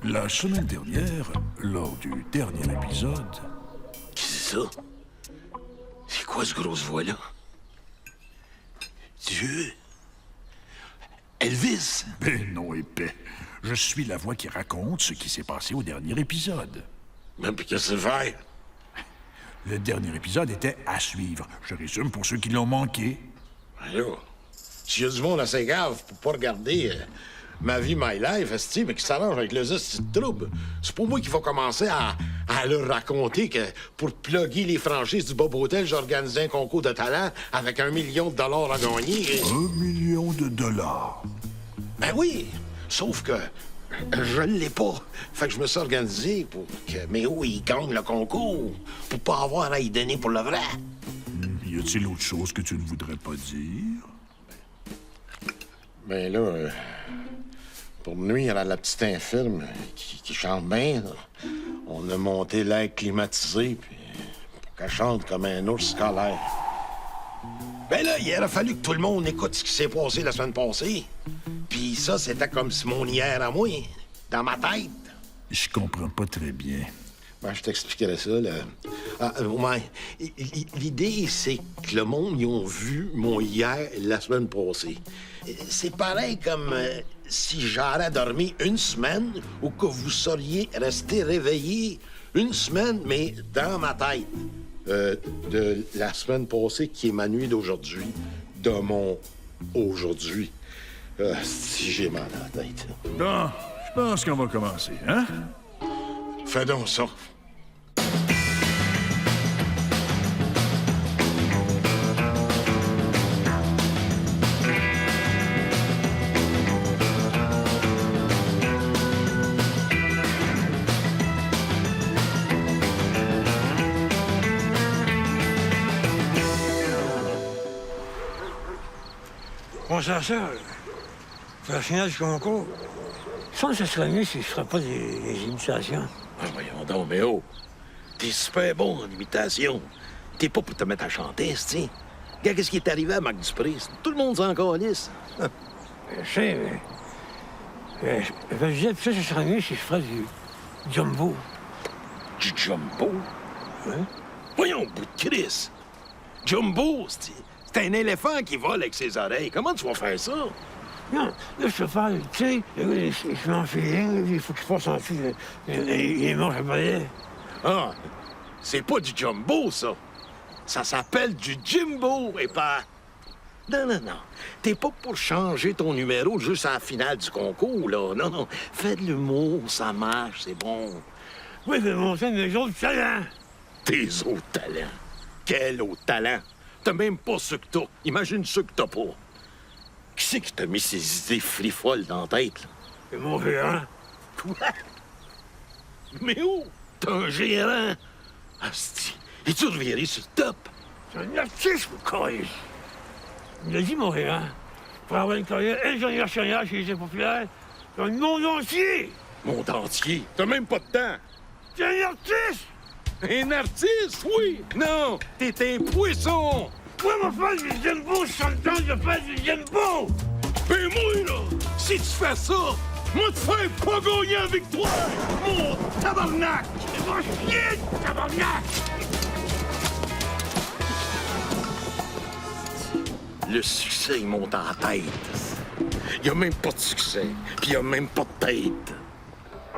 La semaine dernière, lors du dernier épisode... Qu'est-ce que c'est ça? C'est quoi ce grosse voix-là? Dieu! Elvis! Ben non, épais. Je suis la voix qui raconte ce qui s'est passé au dernier épisode. Mais qu'est-ce que c'est faire? Le dernier épisode était à suivre. Je résume pour ceux qui l'ont manqué. Ben là, s'il y a du monde assez grave pour pas regarder Ma vie, My Life, esti, mais qui s'arrange avec le esti de trouble, c'est pour moi qu'il faut commencer à leur raconter que pour plugger les franchises du Bob Hotel, j'ai organisé un concours de talent avec $1 million à gagner. Et... $1 million? Ben oui, sauf que je l'ai pas. Fait que je me suis organisé pour que Méo, il gagne le concours, pour pas avoir à y donner pour le vrai. Y a-t-il autre chose que tu ne voudrais pas dire? Ben là, pour nuire à la petite infirme qui chante bien, là, on a monté l'air climatisé puis pour qu'elle chante comme un ours scolaire. Ben là, il aurait fallu que tout le monde écoute ce qui s'est passé la semaine passée. Puis ça, c'était comme si mon hier à moi, dans ma tête. Je comprends pas très bien. Ben, je t'expliquerai ça, là. Ouais. L'idée, c'est que le monde, ils ont vu mon hier la semaine passée. C'est pareil comme si j'aurais dormi une semaine ou que vous seriez resté réveillé une semaine, mais dans ma tête. De la semaine passée, qui est ma nuit d'aujourd'hui, de mon aujourd'hui. Si j'ai mal à la tête. Bon, je pense qu'on va commencer, hein? Fais donc ça. Bon, ça, pour la finale du concours, je pense que ce serait mieux si je ne ferais pas des imitations. Ah, voyons donc, mais oh, t'es super bon en imitation. T'es pas pour te mettre à chanter, tu. Regarde qu'est-ce qui est arrivé à Marc Dupré. Tout le monde s'en calisse. Je sais, mais... je disais, peut-être que ce serait mieux si je ferais du jumbo. Du jumbo? Hein? Voyons, bout de Chris. Jumbo, c'est un éléphant qui vole avec ses oreilles. Comment tu vas faire ça? Non, là, je peux faire, tu sais, je m'enfile, il faut qu'il fasse en fil. Il est mort, je balai. Ah, c'est pas du jumbo, ça. Ça s'appelle du Jimbo, et pas... Non, non, non. T'es pas pour changer ton numéro juste à la finale du concours, là. Non, non. Fais de l'humour, ça marche, c'est bon. Oui, mais montrer mes autres talents. Tes autres talents? Quel autre talent? T'as même pas ceux que t'as. Imagine ceux que t'as pas. Qui c'est qui t'a mis ces idées frifolles dans la tête, là? C'est mon gérant. Quoi? Mais où? T'as un gérant? Asti. Es-tu reviré sur le top? C'est un artiste, mon carré. Il a dit, mon gérant. Pour avoir une carrière internationale chez les populaires, dans le monde entier. Monde entier? T'as même pas de temps. C'est un artiste! Un artiste, oui! Non, t'es un poisson! Moi, ma femme, du jumbo, je suis en train de faire du jumbo! Ben moi, là, si tu fais ça, moi te faire pas gagner avec toi, mon tabarnak! C'est mon chien, tabarnak! Le succès, il monte en tête. Il y a même pas de succès, puis il y a même pas de tête.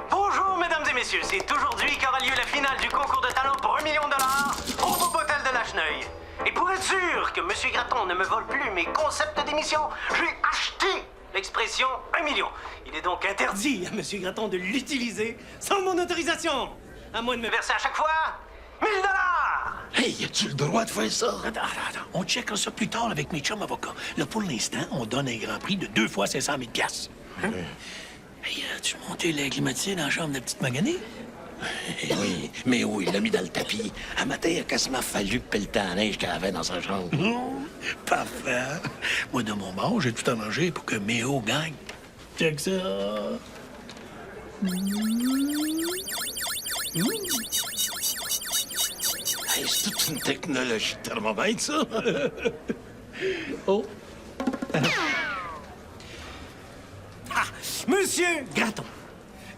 Bonjour, mesdames et messieurs. C'est aujourd'hui qu'aura lieu la finale du concours de talent pour $1 million au Bob Hotel de Lacheneuil. Et pour être sûr que M. Gratton ne me vole plus mes concepts d'émission, j'ai acheté l'expression 1 million. Il est donc interdit à M. Gratton de l'utiliser sans mon autorisation, à moins de me verser à chaque fois $1 000. Hey, as-tu le droit de faire ça? Attends. On checkera ça plus tard avec mes chums avocats. Là, pour l'instant, on donne un grand prix de 2 fois 500 000 $. Hein? Hey, as-tu monté l'air climatisé dans la chambre de la petite Maganée? Oui, mais oui, il l'a mis dans le tapis. Un matin, il a quasiment fallu pelleter la neige qu'elle avait dans sa chambre. Parfait. Moi, de mon bord, j'ai tout arrangé pour que Méo gagne. Check ça. Hey, c'est toute une technologie de thermomètre, ça. Oh. Ah, Monsieur Gratton,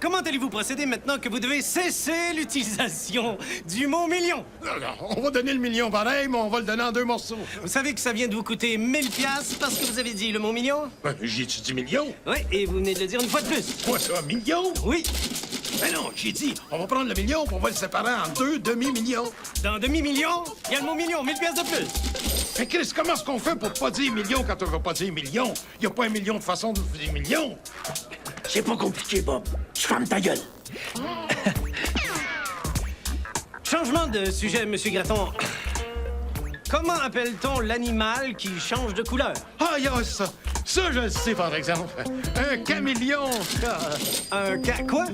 comment allez-vous procéder maintenant que vous devez cesser l'utilisation du mot million? On va donner le million pareil, mais on va le donner en 2 morceaux. Vous savez que ça vient de vous coûter 1000 piastres parce que vous avez dit le mot million? Ben, j'ai dit million. Oui, et vous venez de le dire une fois de plus. Quoi, ça, million? Oui. Ben non, j'ai dit, on va prendre le million puis on va le séparer en 2 demi-millions. Dans demi-million, il y a le mot million, 1000 piastres de plus. Mais Chris, comment est-ce qu'on fait pour pas dire million quand on veut pas dire million? Y a pas un million de façons de dire million. C'est pas compliqué, Bob. Tu fermes ta gueule. Changement de sujet, Monsieur Gratton. Comment appelle-t-on l'animal qui change de couleur? Ah, y a ça. Ça, je le sais, par exemple. Un caméléon. Quoi?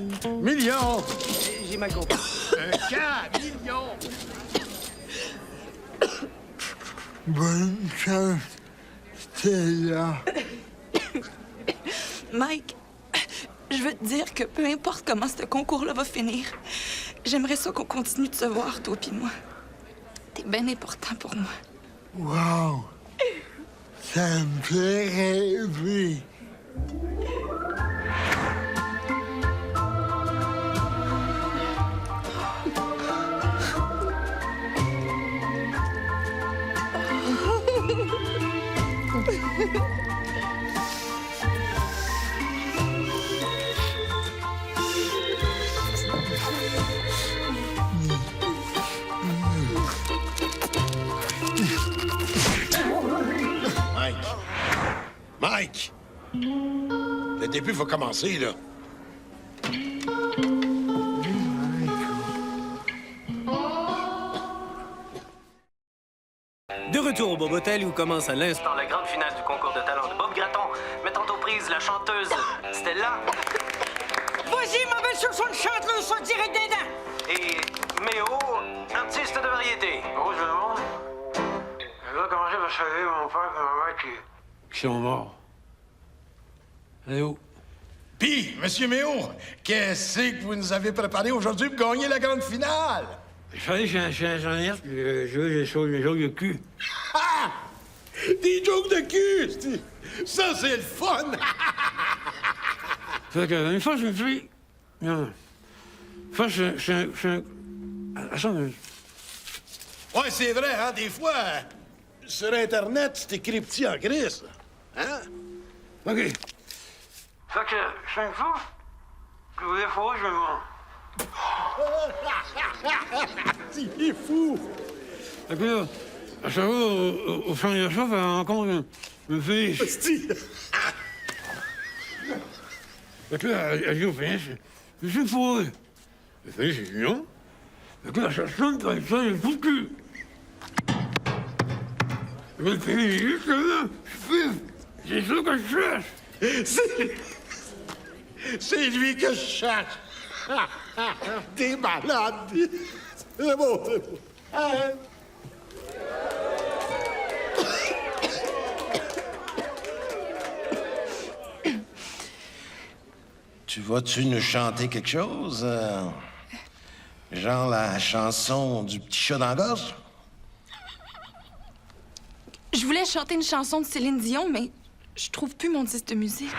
Million. J'ai mal compris. Un caméléon. Bonne chance, Stella. Mike, je veux te dire que peu importe comment ce concours-là va finir, j'aimerais ça qu'on continue de se voir, toi puis moi. T'es bien important pour moi. Wow! Ça me fait rêver. Mike! Le début va commencer, là. De retour au Bob Hotel où commence à l'instant Dans la grande finale du concours de talent de Bob Gratton, mettant aux prises la chanteuse Stella Vas-y, ma belle sur son chanteuse, ça dirait des dents. et Méo, artiste de variété. Heureusement, je dois commencer par saluer mon père et ma mère qui sont morts. Allez où? Puis, Monsieur Méo, qu'est-ce que vous nous avez préparé aujourd'hui pour gagner la grande finale? Il fallait que j'ai un ingénieur qui jouait des choses de cul. Ah! Des jokes de cul! Ça, c'est le fun! Fait que, une fois, je me suis... Non. Une fois, je suis un... Attends, Ouais, c'est vrai, hein, des fois, sur Internet, c'est écrit petit en gris, hein? OK. Fait que, 5 fois, que vous êtes fou, je me mens. Il est fou! Fait que là, à chaque fois, au fin de la chauffe, elle rencontre une fille. Fait que là, elle dit au finish, je suis fourré. Le finish, j'ai dit non. Fait que là, ça sonne comme ça, il est fou de cul. Fait que le finish, il dit, justement, je suis c'est ça que je cherche. C'est lui que je cherche! T'es malade! C'est bon, c'est bon. Tu vas-tu nous chanter quelque chose? Genre la chanson du petit chat dans la gorge? Je voulais chanter une chanson de Céline Dion, mais je trouve plus mon disque de musique.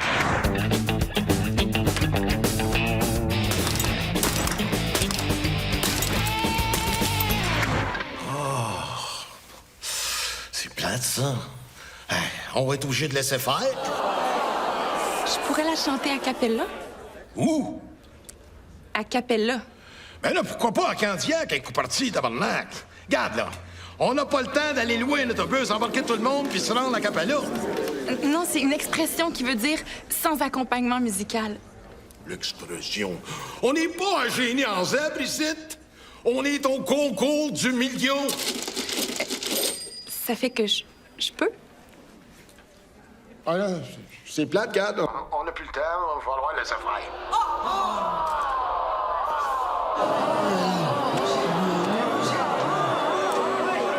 C'est plate, ça. On va être obligé de laisser faire. Je pourrais la chanter a cappella. Où? A cappella. Ben là, pourquoi pas à Candiac avec parti tabarnak? Regarde, là. On n'a pas le temps d'aller louer un autobus, embarquer tout le monde puis se rendre à Capella. Non, c'est une expression qui veut dire sans accompagnement musical. L'expression. On n'est pas un génie en zèbre ici. On est au concours du million. Ça fait que je peux? Ah là, c'est plate, regarde. On n'a plus le temps, il va falloir laisser faire.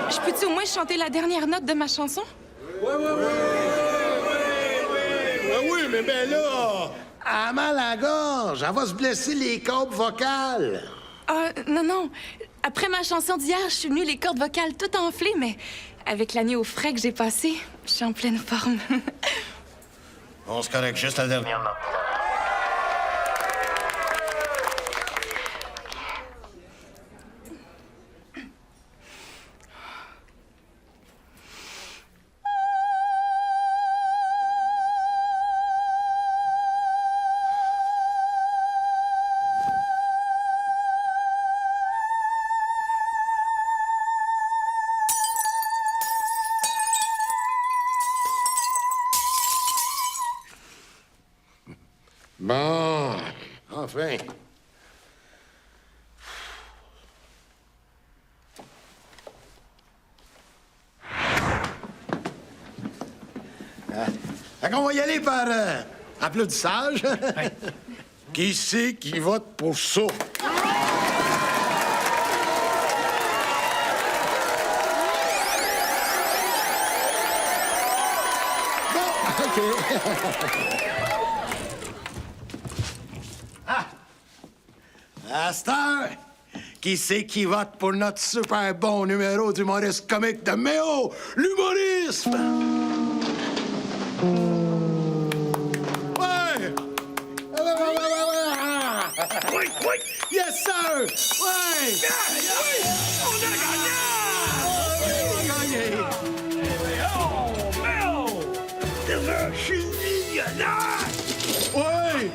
Je peux-tu au moins chanter la dernière note de ma chanson? Oui, mais ben là, elle a mal à la gorge. Elle va se blesser les cordes vocales. Ah, non. Après ma chanson d'hier, je suis venue les cordes vocales toutes enflées, mais avec la nuit au frais que j'ai passée, je suis en pleine forme. On se correcte juste la dernière note. Bon, enfin. Fait qu'on va y aller par applaudissage. Qui c'est qui vote pour ça? Bon, OK. À cette heure, qui c'est qui vote pour notre super bon numéro d'humoriste comique de Méo, l'humorisme? Ouais! Oui, oui! Yes, sir! Ouais! Oui! On a gagné! Oh, Méo! Je suis millionnaire! Ouais!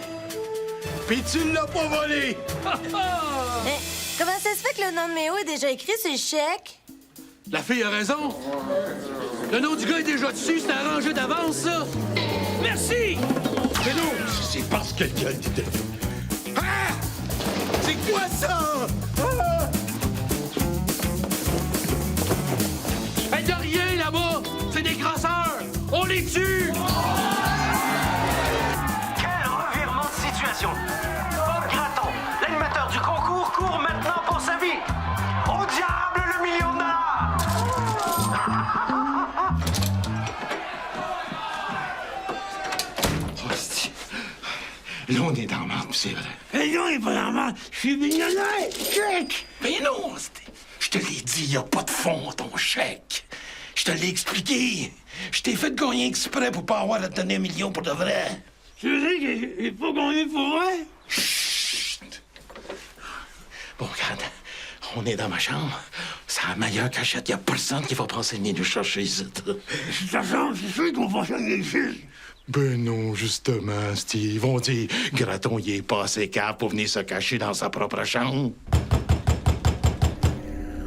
Pis tu l'as pas volé! Mais comment ça se fait que le nom de Méo est déjà écrit sur le chèque? La fille a raison. Le nom du gars est déjà dessus, c'est arrangé d'avance, ça. Merci! Mais non, c'est parce que quelqu'un dit... Ah! C'est quoi ça? Ah! Hey, de rien, là-bas! C'est des crosseurs! On les tue! Quel revirement de situation! Bob Gratton, l'animateur du concours, court maintenant pour sa vie! Au diable le million de dollars! Hostie. Là, on est dans le marde, c'est vrai. Et non, il est pas normal! Je suis millionnaire! Check! Mais non, je te l'ai dit, y a pas de fond, ton chèque. Je te l'ai expliqué. Je t'ai fait gagner exprès pour pas avoir à te donner 1 million pour de vrai. Tu veux dire qu'il n'est pas gagné pour vrai? Chut! Bon, regarde, on est dans ma chambre. C'est la meilleure cachette. Y a personne qui va penser venir nous chercher ici. C'est ta chambre, c'est sûr qu'on va faire des fils. Ben non, justement, Steve. Ils vont dire, Graton, il est pas assez capable pour venir se cacher dans sa propre chambre.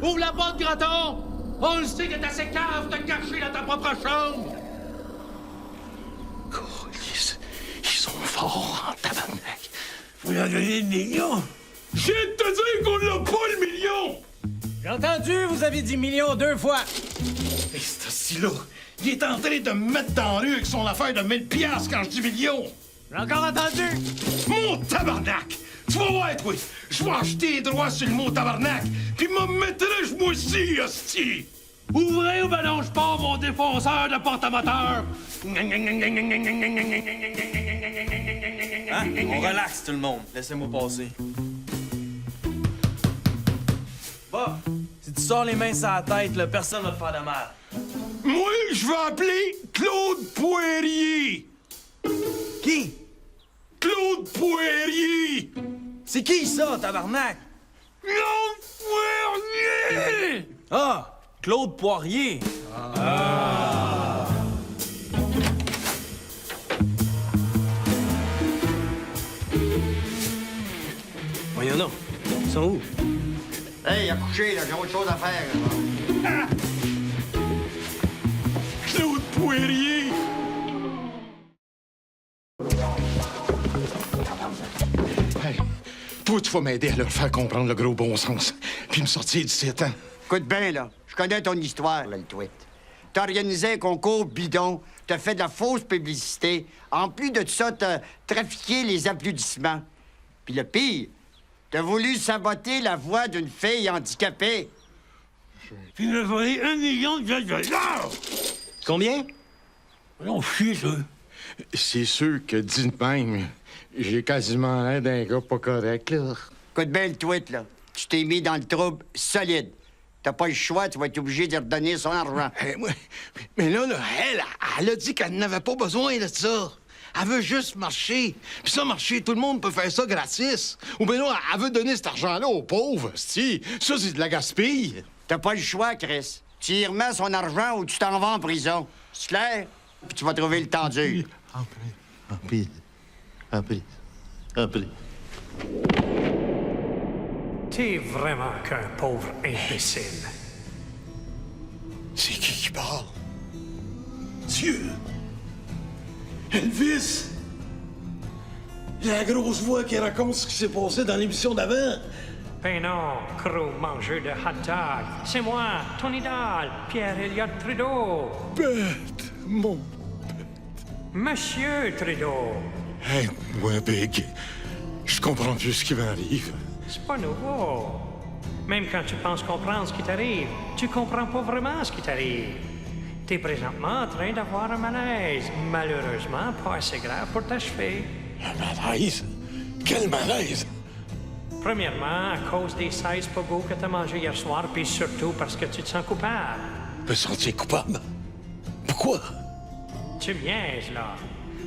Ouvre la porte, Graton! On le sait que t'es assez cave de te cacher dans ta propre chambre! Ils sont forts en tabarnak. Vous leur donnez 1 million? Je viens de te dire qu'on l'a pas, le million! J'ai entendu, vous avez dit million 2 fois. Et cet assis-là, il est en train de me mettre dans la rue avec son affaire de 1000 piastres quand je dis million! J'ai encore entendu. Mon tabarnak! Tu vas voir, toi! Je vais acheter les droits sur le mot tabarnak, puis me mettrai moi aussi, hostie! Ouvrez ou ben non, je pars mon défonceur de porte-à-moteur! Hein? On relaxe, tout le monde. Laissez-moi passer. Bah, si tu sors les mains sur la tête, là, personne va te faire de mal. Moi, je vais appeler Claude Poirier! Qui? Claude Poirier! C'est qui ça, tabarnak? Claude Poirier! Ah! Claude Poirier! Voyons donc. Ils sont où? Hey, à coucher, là, j'ai autre chose à faire. Là. Claude Poirier! Hey, toi, tu vas m'aider à leur faire comprendre le gros bon sens, puis me sortir d'ici, hein? Écoute bien, là. Je connais ton histoire, là, le tweet. T'as organisé un concours bidon, t'as fait de la fausse publicité. En plus de ça, t'as trafiqué les applaudissements. Puis le pire, t'as voulu saboter la voix d'une fille handicapée. Puis il m'a volé 1 million de dollars! Combien? Non, chier, ça. C'est sûr que, dit de même, j'ai quasiment l'air d'un gars pas correct, là. Écoute bien le tweet, là. Tu t'es mis dans le trouble solide. T'as pas le choix, tu vas être obligé de redonner son argent. Mais là, elle a dit qu'elle n'avait pas besoin de ça. Elle veut juste marcher. Puis ça, marcher, tout le monde peut faire ça gratis. Ou bien là, elle veut donner cet argent-là aux pauvres, si. Ça, c'est de la gaspille. T'as pas le choix, Chris. Tu y remets son argent ou tu t'en vas en prison. C'est clair? Puis tu vas trouver le temps dur. Après. T'es vraiment qu'un pauvre imbécile. C'est qui parle? Dieu! Elvis! Il y a la grosse voix qui raconte ce qui s'est passé dans l'émission d'avant. Ben non, gros mangeur de hot dog. C'est moi, ton idole, Pierre-Éliott Trudeau. Bête, mon... Monsieur Trudeau. Hey, moi, Big, je comprends plus ce qui m'arrive. C'est pas nouveau. Même quand tu penses comprendre ce qui t'arrive, tu comprends pas vraiment ce qui t'arrive. T'es présentement en train d'avoir un malaise. Malheureusement, pas assez grave pour t'achever. Un malaise? Quel malaise? Premièrement, à cause des 16 pogos que t'as mangé hier soir, puis surtout parce que tu te sens coupable. Me sentir coupable? Pourquoi? Tu me niaises, là.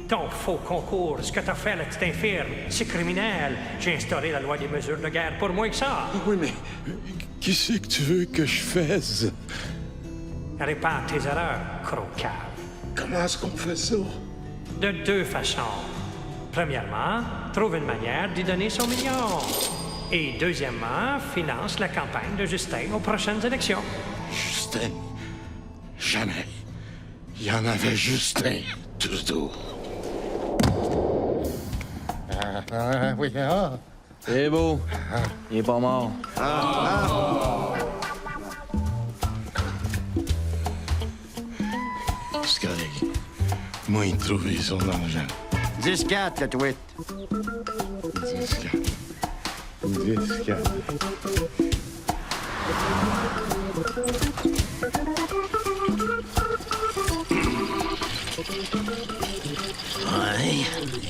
Ton faux concours, ce que t'as fait, le petit infirme, c'est criminel. J'ai instauré la loi des mesures de guerre pour moins que ça. Oui, mais qu'est-ce que tu veux que je fasse? Répare tes erreurs, croc-cave. Comment est-ce qu'on fait ça? De deux façons. Premièrement, trouve une manière d'y donner son million. Et deuxièmement, finance la campagne de Justin aux prochaines élections. Justin? Jamais. Il y en avait Justin, Trudeau. Oui, C'est beau. Il est pas mort. C'est correct. Moi, il trouvait son argent. 10-4, le tweet. 10-4. 10-4. Ouais,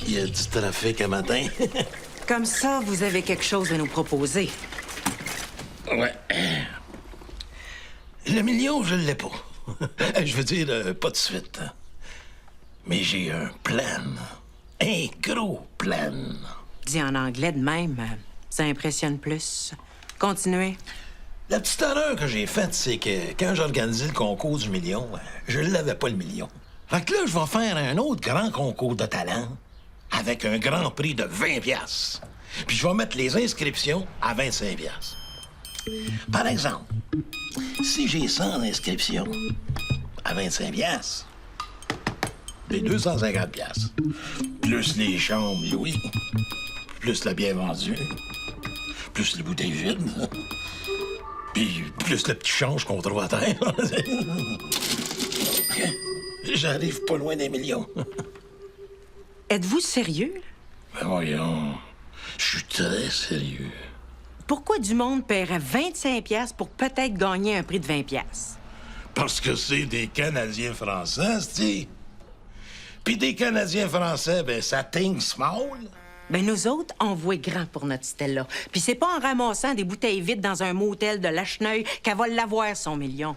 il y a du trafic un matin. Comme ça, vous avez quelque chose à nous proposer. Ouais. Le million, je l'ai pas. Je veux dire, pas de suite. Mais j'ai un plan. Un gros plan. Dit en anglais de même, ça impressionne plus. Continuez. La petite erreur que j'ai faite, c'est que quand j'ai organisé le concours du million, je l'avais pas le million. Fait que là, je vais faire un autre grand concours de talent avec un grand prix de 20 $. Puis je vais mettre les inscriptions à 25 $. Par exemple, si j'ai 100 inscriptions à 25 $, les 250 $, plus les chambres louées, plus la bière vendue, plus les bouteilles vides, puis plus le petit change qu'on trouve à terre. J'arrive pas loin des millions. Êtes-vous sérieux? Ben voyons, je suis très sérieux. Pourquoi du monde paierait 25 $ pour peut-être gagner un prix de 20 $? Parce que c'est des Canadiens français, c'ti. Puis des Canadiens français, ben ça think small. Ben nous autres, on voit grand pour notre Stella. Puis c'est pas en ramassant des bouteilles vides dans un motel de Lacheneuil qu'elle va l'avoir, son million.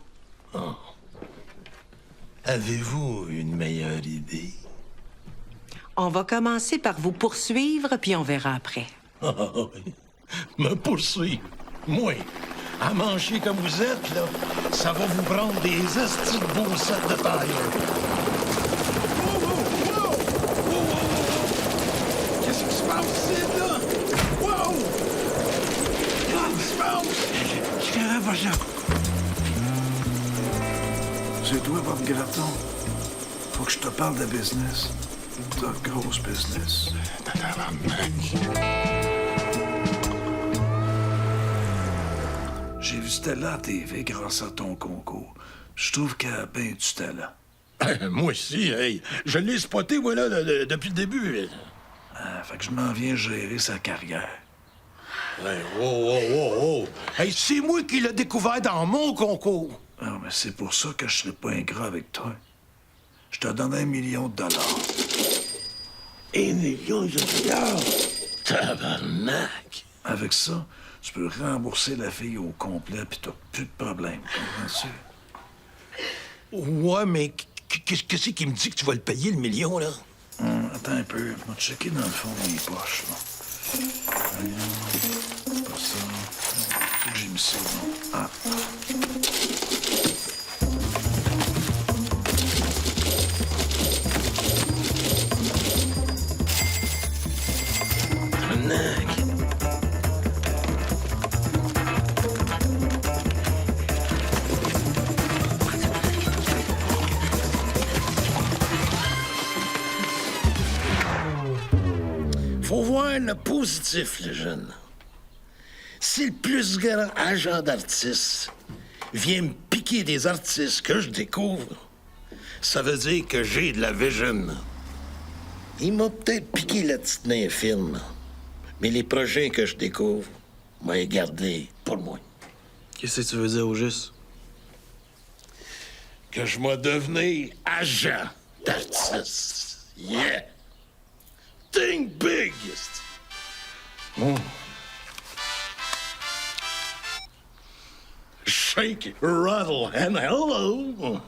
Oh. Avez-vous une meilleure idée? On va commencer par vous poursuivre, puis on verra après. Ah oui. Me poursuivre. Moi, à manger comme vous êtes, là, ça va vous prendre des estis de beaux sacs de taille. Qu'est-ce qui se passe ici, là? Wow! Qu'est-ce qui se passe? Je dirais pas ça. C'est toi, Bob Gratton. Faut que je te parle de business. De grosse business. J'ai vu Stella à TV grâce à ton concours. Je trouve qu'elle a bien du talent. Moi aussi, hey. Je l'ai spoté, moi, là, depuis le début. Fait que je m'en viens gérer sa carrière. Hey, wow. Hey, c'est moi qui l'ai découvert dans mon concours. Ah, mais c'est pour ça que je serai pas ingrat avec toi. Je te donne $1 million. 1 million de dollars? Tabarnak! Avec ça, tu peux rembourser la fille au complet puis t'as plus de problème. Comprends-tu? Ouais, mais qu'est-ce qui me dit que tu vas le payer, le million, là? Attends un peu. Je vais checker dans le fond de mes poches, là. C'est pas ça. Faut que j'ai mis ça, non? Ah. Tabarnak! Faut voir le positif, le jeune. Si le plus grand agent d'artistes vient me piquer des artistes que je découvre, ça veut dire que j'ai de la vision. Il m'a peut-être piqué la petite main firme, mais les projets que je découvre, moi les garder pour moi. Qu'est-ce que tu veux dire au juste? Que je m'ai devenu agent d'artiste. Yeah! Think big! Shake, rattle, and hello!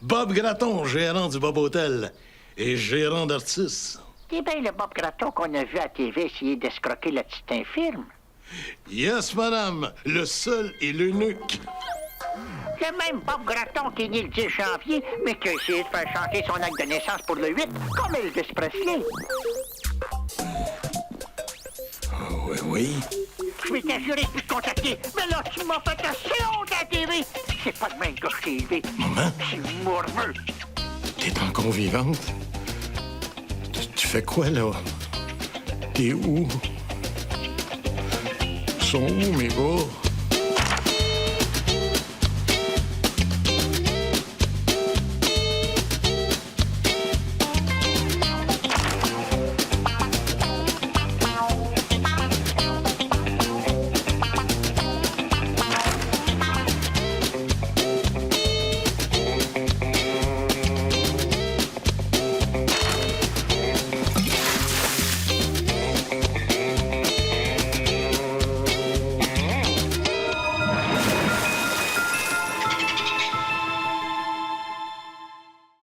Bob Gratton, gérant du Bob Hotel et gérant d'artistes. C'est bien le Bob Gratton qu'on a vu à TV essayer d'escroquer le petit infirme. Yes, madame, le seul et l'unique. Le même Bob Gratton qui est né le 10 janvier, mais qui a essayé de faire changer son acte de naissance pour le 8, comme Elvis Presley. Oui, oui. Je m'étais assuré de te contacter, mais là, tu m'as fait assez honte à la TV. C'est pas le même gars que je t'ai élevé. Maman? C'est morveux. T'es encore vivante? Tu fais quoi, là? T'es où? Sont où, mes gars?